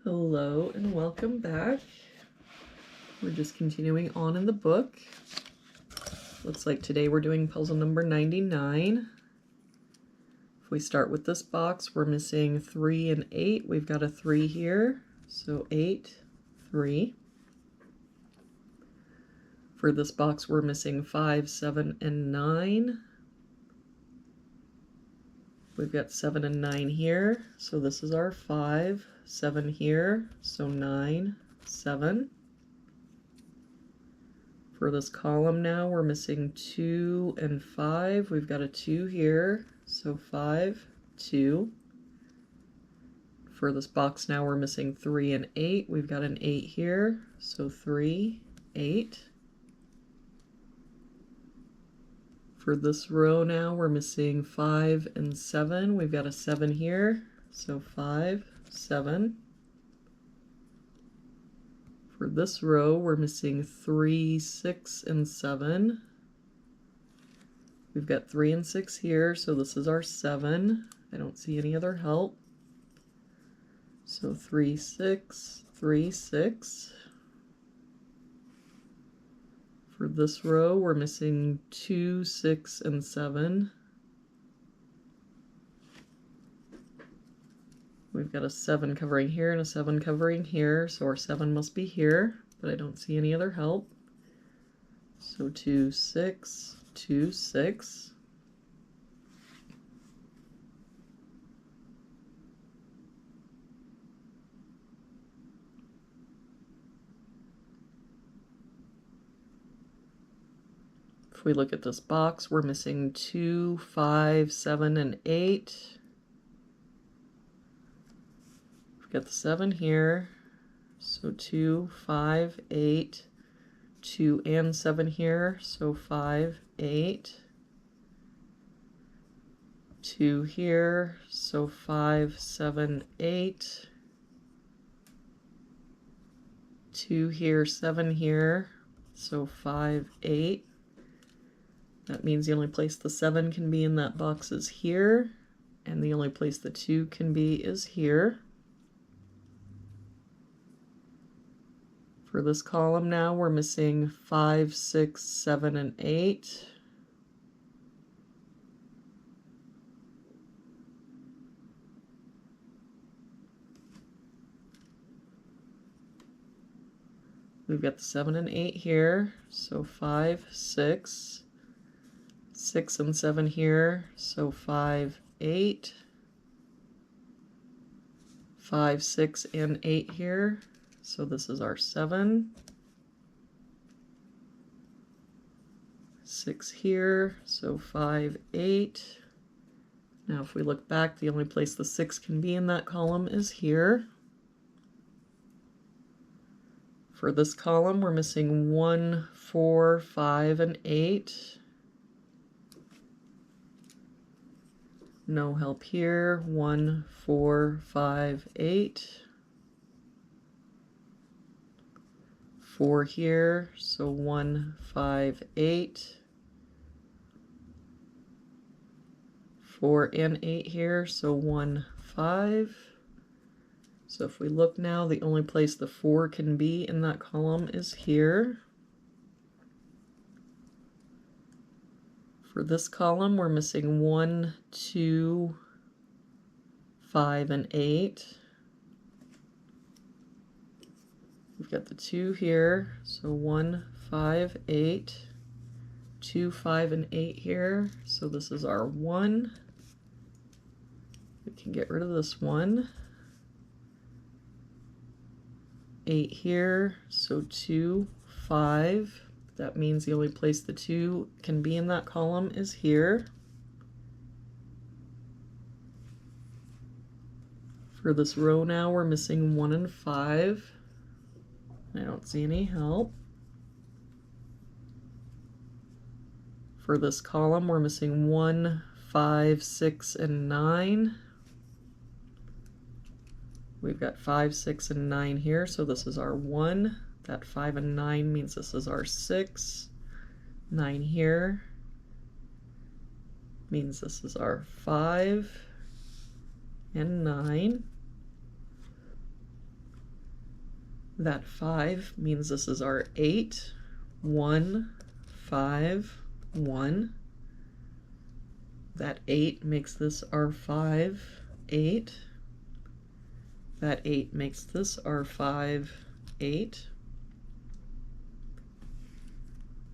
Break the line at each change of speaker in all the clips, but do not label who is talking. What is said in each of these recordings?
Hello and welcome back. We're just continuing on in the book. Looks like today we're doing puzzle number 99. If we start with this box, we're missing 3 and 8. We've got a 3 here, so 8, 3. For this box, we're missing 5, 7, and 9. We've got 7 and 9 here, so this is our 5, 7 here, so 9, 7. For this column now, we're missing 2 and 5. We've got a 2 here, so 5, 2. For this box now, we're missing 3 and 8. We've got an 8 here, so 3, 8. For this row now, we're missing 5 and 7. We've got a 7 here, so 5, 7. For this row, we're missing 3, 6, and 7. We've got 3 and 6 here, so this is our 7. I don't see any other help. So 3, 6, 3, 6. For this row, we're missing 2, 6, and 7. We've got a 7 covering here and a 7 covering here, so our 7 must be here, but I don't see any other help. So 2, 6, 2, 6. If we look at this box, we're missing 2, 5, 7, and 8. We've got the 7 here, so 2, 5, 8. 2 and 7 here, so 5, 8. 2 here, so 5, 7, 8. 2 here, 7 here, so 5, 8. That means the only place the 7 can be in that box is here, and the only place the 2 can be is here. For this column now, we're missing 5, 6, 7, and 8. We've got the 7 and 8 here, so 5, 6. 6 and 7 here, so 5, 8. 5, 6, and 8 here, so this is our 7. 6 here, so 5, 8. Now if we look back, the only place the 6 can be in that column is here. For this column, we're missing 1, 4, 5, and 8. No help here. 1, 4, 5, 8. 4 here, so 1, 5, 8. 4 and 8 here, so 1, 5. So if we look now, the only place the 4 can be in that column is here. For this column, we're missing 1, 2, 5, and 8. We've got the 2 here, so 1, 5, 8. 2, 5, and 8 here, so this is our 1. We can get rid of this 1. 8 here, so 2, 5. That means the only place the 2 can be in that column is here. For this row now, we're missing 1 and 5. I don't see any help. For this column, we're missing 1, 5, 6, and 9. We've got 5, 6, and 9 here, so this is our 1. That 5 and 9 means this is our 6. 9 here means this is our 5 and 9. That 5 means this is our 8, 1, 5, 1. That 8 makes this our 5, 8. That 8 makes this our 5, 8.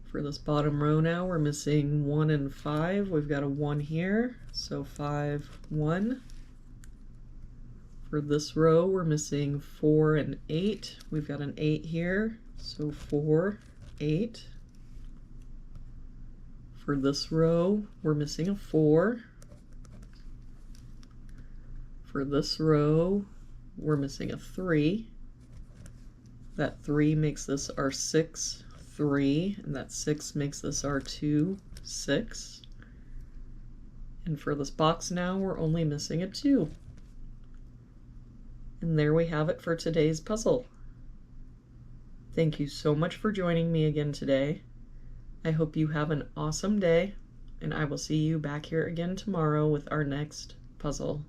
For this bottom row now, we're missing 1 and 5. We've got a 1 here, so 5, 1. For this row, we're missing 4 and 8. We've got an 8 here, so 4, 8. For this row, we're missing a 4. For this row, we're missing a 3. That 3 makes this our 6, 3, and that 6 makes this our 2, 6. And for this box now, we're only missing a 2. And there we have it for today's puzzle. Thank you so much for joining me again today. I hope you have an awesome day, and I will see you back here again tomorrow with our next puzzle.